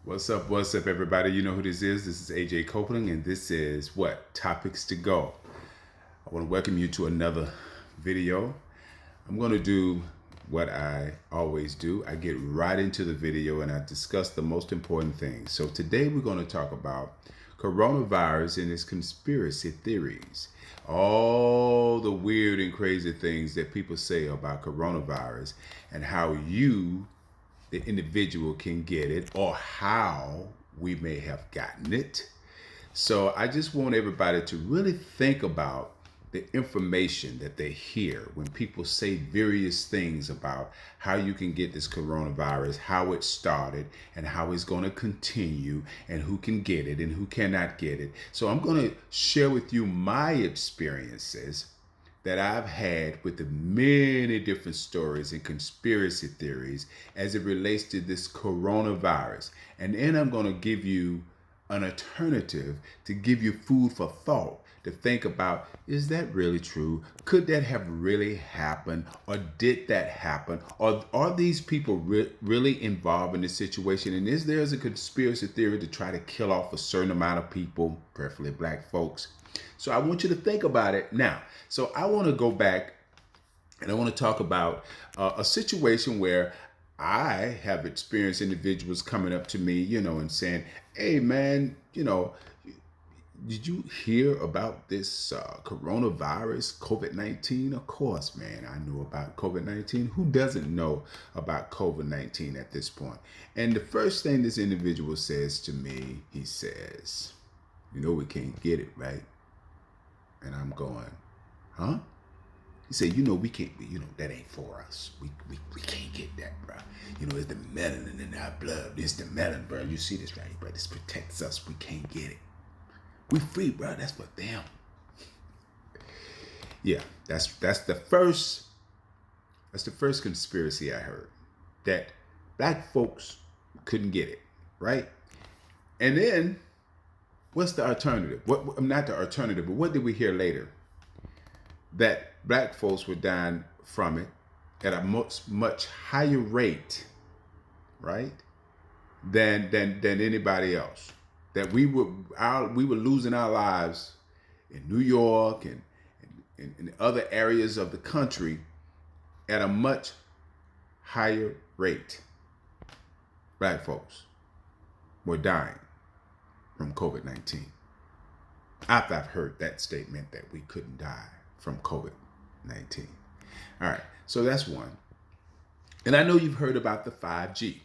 What's up, everybody? You know who this is. This is AJ Copeland, and this is what? Topics to Go. I want to welcome you to another video. I'm going to do what I always do. I get right into the video and I discuss the most important things. So today we're going to talk about coronavirus and its conspiracy theories. All the weird and crazy things that people say about coronavirus and how you, the individual, can get it, or how we may have gotten it. So I just want everybody to really think about the information that they hear when people say various things about how you can get this coronavirus, how it started, and how it's going to continue, and who can get it and who cannot get it. So I'm going to share with you my experiences that I've had with the many different stories and conspiracy theories as it relates to this coronavirus. And then I'm going to give you an alternative to give you food for thought to think about, is that really true? Could that have really happened? Or did that happen? Or are these people really involved in this situation? And is there a conspiracy theory to try to kill off a certain amount of people, preferably black folks? So I want you to think about it now. So I want to go back and I want to talk about a situation where I have experienced individuals coming up to me, and saying, hey, man, did you hear about this coronavirus, COVID-19? Of course, man, I knew about COVID-19. Who doesn't know about COVID-19 at this point? And the first thing this individual says to me, he says, we can't get it, right? And I'm going, huh? He said, we can't, that ain't for us. We can't get that, bro. It's the melanin in our blood. It's the melanin, bro. You see this, right, bro? This protects us. We can't get it. We free, bro. That's for them. Yeah, that's the first conspiracy I heard, that black folks couldn't get it, right? And then what's the alternative? Not the alternative, but what did we hear later? That black folks were dying from it at a much higher rate, right, than anybody else. That we were losing our lives in New York and in other areas of the country at a much higher rate. Black folks were dying from COVID-19. After I've heard that statement that we couldn't die from COVID-19. All right, so that's one. And I know you've heard about the 5G,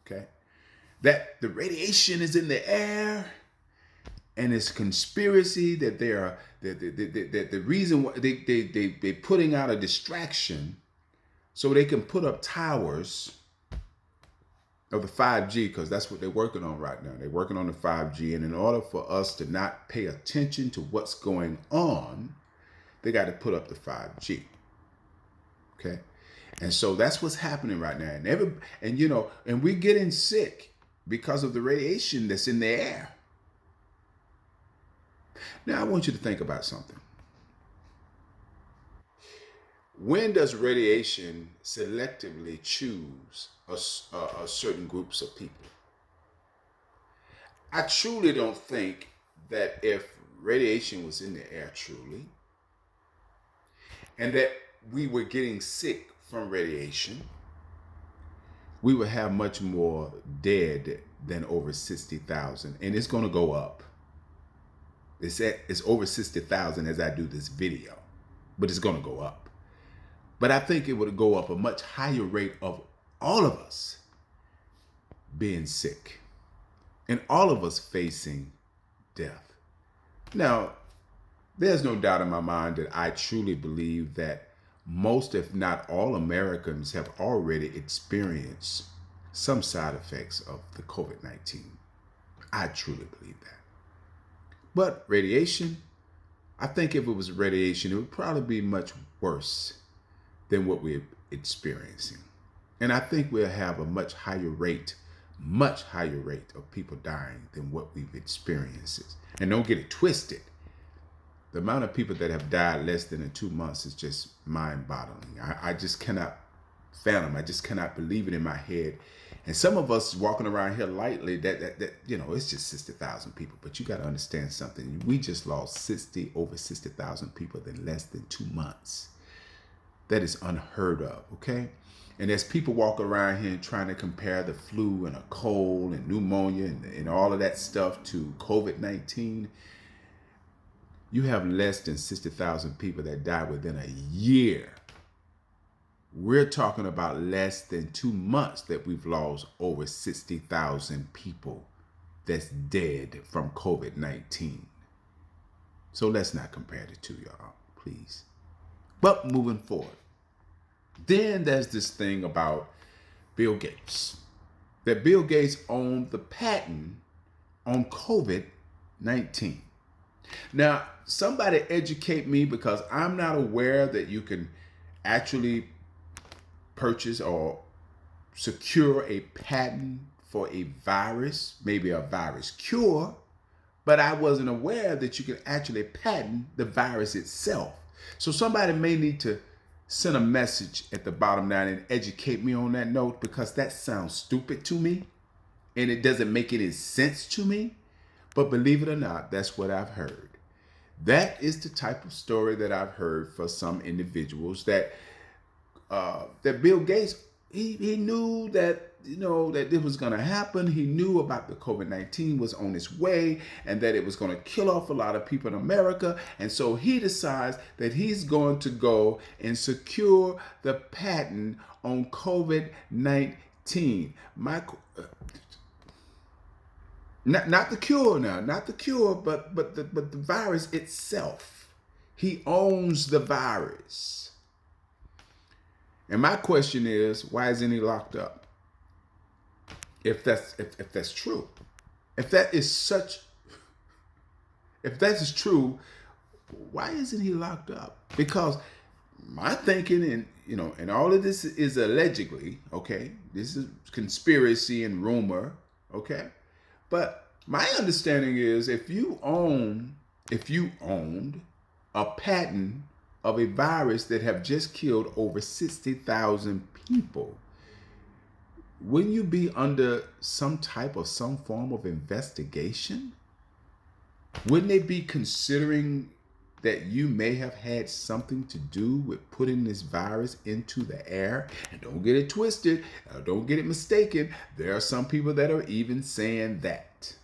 okay? That the radiation is in the air, and it's conspiracy that they are the reason why they putting out a distraction so they can put up towers of the 5G, because that's what they're working on right now. They're working on the 5G, and in order for us to not pay attention to what's going on, they got to put up the 5G. Okay? And so that's what's happening right now. And we're getting sick because of the radiation that's in the air. Now I want you to think about something. When does radiation selectively choose a certain groups of people? I truly don't think that if radiation was in the air truly, and that we were getting sick from radiation, we would have much more dead than over 60,000. And it's going to go up. It's over 60,000 as I do this video, but it's going to go up. But I think it would go up a much higher rate of all of us being sick and all of us facing death. Now, there's no doubt in my mind that I truly believe that most, if not all, Americans have already experienced some side effects of the COVID-19. I truly believe that. But radiation, I think if it was radiation, it would probably be much worse than what we're experiencing. And I think we'll have a much higher rate of people dying than what we've experienced. And don't get it twisted. The amount of people that have died less than in 2 months is just mind-boggling. I just cannot fathom. I just cannot believe it in my head. And some of us walking around here lightly, that it's just 60,000 people. But you got to understand something. We just lost over 60,000 people in less than 2 months. That is unheard of, okay? And as people walk around here trying to compare the flu and a cold and pneumonia and all of that stuff to COVID-19, you have less than 60,000 people that died within a year. We're talking about less than 2 months that we've lost over 60,000 people that's dead from COVID-19. So let's not compare the two, y'all, please. But moving forward, then there's this thing about Bill Gates. That Bill Gates owned the patent on COVID-19. Now, somebody educate me, because I'm not aware that you can actually purchase or secure a patent for a virus, maybe a virus cure, but I wasn't aware that you can actually patent the virus itself. So somebody may need to send a message at the bottom line and educate me on that note, because that sounds stupid to me and it doesn't make any sense to me. But believe it or not, that's what I've heard. That is the type of story that I've heard for some individuals, that Bill Gates, he knew that, that this was going to happen. He knew about the COVID-19 was on its way and that it was going to kill off a lot of people in America. And so he decides that he's going to go and secure the patent on COVID-19. Not the cure now, not the cure, but the virus itself. He owns the virus. And my question is, why isn't he locked up? If that's true, if that is true, why isn't he locked up? Because my thinking, and all of this is allegedly, okay? This is conspiracy and rumor, okay? But my understanding is, if you owned a patent of a virus that have just killed over 60,000 people, wouldn't you be under some form of investigation? Wouldn't they be considering that you may have had something to do with putting this virus into the air? And don't get it twisted, don't get it mistaken. There are some people that are even saying that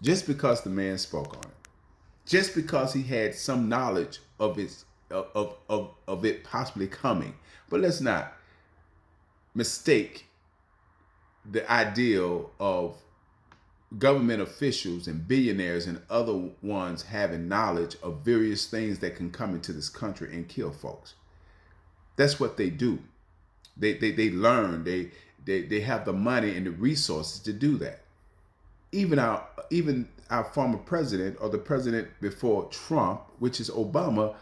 just because the man spoke on it, just because he had some knowledge of it possibly coming. But let's not mistake the ideal of government officials and billionaires and other ones having knowledge of various things that can come into this country and kill folks. That's what they do. They learn. They have the money and the resources to do that. Even our former president, or the president before Trump, which is Obama,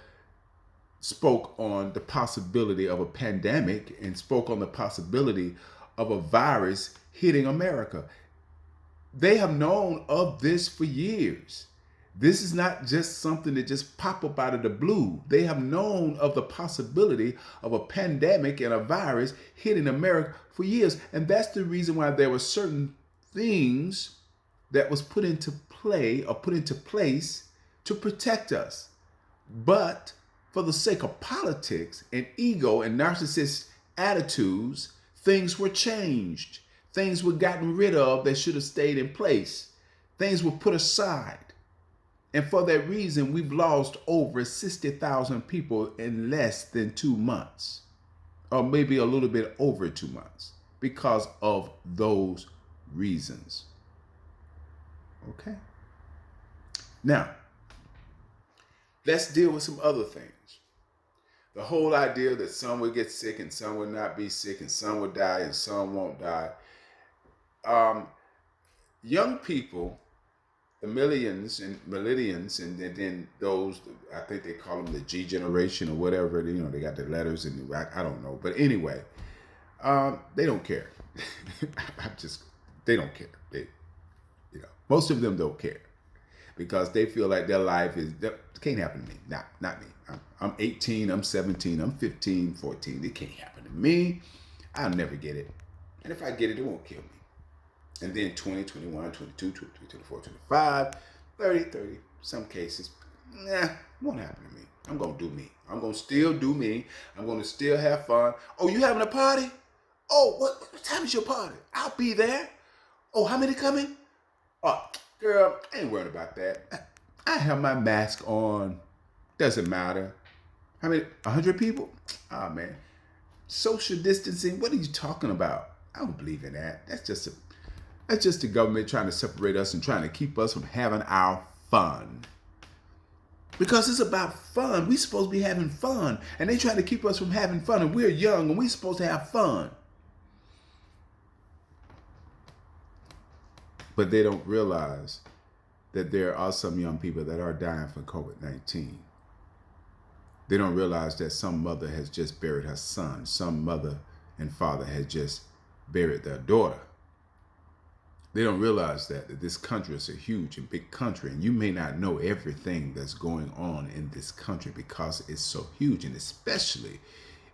spoke on the possibility of a pandemic and spoke on the possibility of a virus hitting America. They have known of this for years. This is not just something that just pop up out of the blue. They have known of the possibility of a pandemic and a virus hitting America for years. And that's the reason why there were certain things that was put into play or put into place to protect us. But for the sake of politics and ego and narcissist attitudes, things were changed. Things were gotten rid of that should have stayed in place. Things were put aside. And for that reason, we've lost over 60,000 people in less than 2 months, or maybe a little bit over 2 months, because of those reasons. Okay? Now, let's deal with some other things. The whole idea that some will get sick and some will not be sick and some will die and some won't die. Young people, the millennials, and then those, I think they call them the G generation or whatever, they got their letters and I don't know. But anyway, they don't care. They don't care. Most of them don't care because they feel like their life can't happen to me. Not me. I'm 18, I'm 17, I'm 15, 14. It can't happen to me. I'll never get it. And if I get it, it won't kill me. And then 20, 21, 22, 23, 24, 25, 30, 30, some cases, won't happen to me. I'm going to do me. I'm going to still do me. I'm going to still have fun. Oh, you having a party? Oh, what time is your party? I'll be there. Oh, how many coming? Oh, girl, I ain't worried about that. I have my mask on. Doesn't matter. How many? 100 people? Oh, man. Social distancing? What are you talking about? I don't believe in that. That's just the government trying to separate us and trying to keep us from having our fun. Because it's about fun. We're supposed to be having fun. And they try to keep us from having fun. And we're young and we're supposed to have fun. But they don't realize that there are some young people that are dying from COVID-19. They don't realize that some mother has just buried her son. Some mother and father has just buried their daughter. They don't realize that this country is a huge and big country, and you may not know everything that's going on in this country because it's so huge, and especially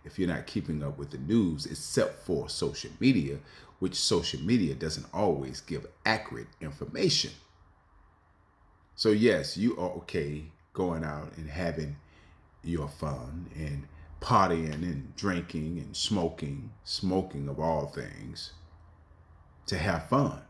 if you're not keeping up with the news, except for social media, which social media doesn't always give accurate information. So yes, you are okay going out and having your fun and partying and drinking and smoking of all things, to have fun.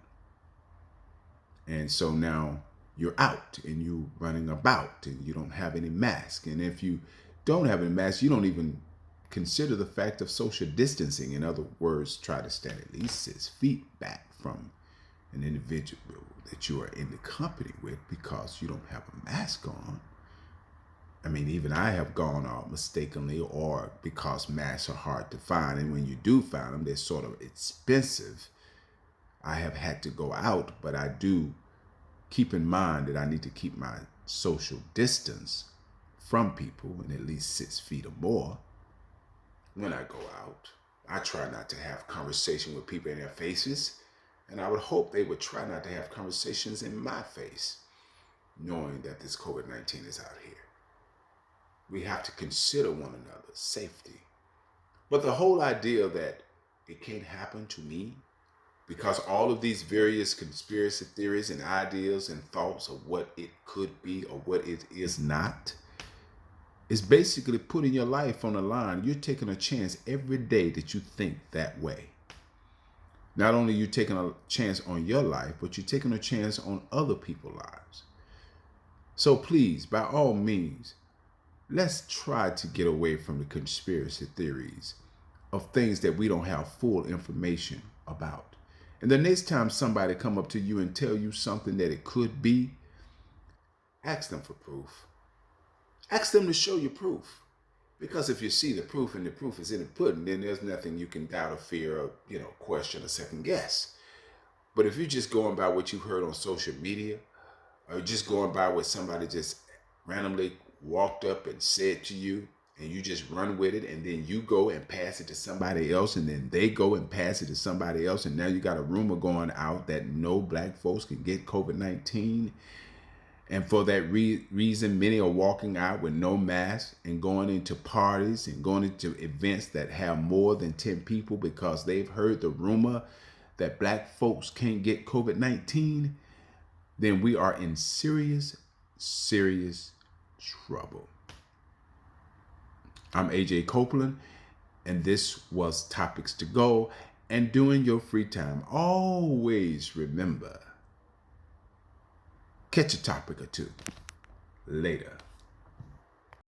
And so now you're out and you're running about and you don't have any mask. And if you don't have any mask, you don't even consider the fact of social distancing. In other words, try to stand at least 6 feet back from an individual that you are in the company with because you don't have a mask on. I mean, even I have gone out mistakenly or because masks are hard to find. And when you do find them, they're sort of expensive. I have had to go out, but I do keep in mind that I need to keep my social distance from people in at least 6 feet or more when I go out. I try not to have conversation with people in their faces, and I would hope they would try not to have conversations in my face, knowing that this COVID-19 is out here. We have to consider one another's safety. But the whole idea that it can't happen to me, because all of these various conspiracy theories and ideas and thoughts of what it could be or what it is not, is basically putting your life on the line. You're taking a chance every day that you think that way. Not only are you taking a chance on your life, but you're taking a chance on other people's lives. So please, by all means, let's try to get away from the conspiracy theories of things that we don't have full information about. And the next time somebody come up to you and tell you something that it could be, ask them for proof. Ask them to show you proof. Because if you see the proof and the proof is in the pudding, then there's nothing you can doubt or fear or, question or second guess. But if you're just going by what you heard on social media, or just going by what somebody just randomly walked up and said to you, and you just run with it, and then you go and pass it to somebody else, and then they go and pass it to somebody else, and now you got a rumor going out that no black folks can get COVID-19. And for that reason, many are walking out with no mask and going into parties and going into events that have more than 10 people because they've heard the rumor that black folks can't get COVID-19. Then we are in serious, serious trouble. I'm AJ Copeland, and this was Topics to Go. And during your free time, always remember, catch a topic or two. Later.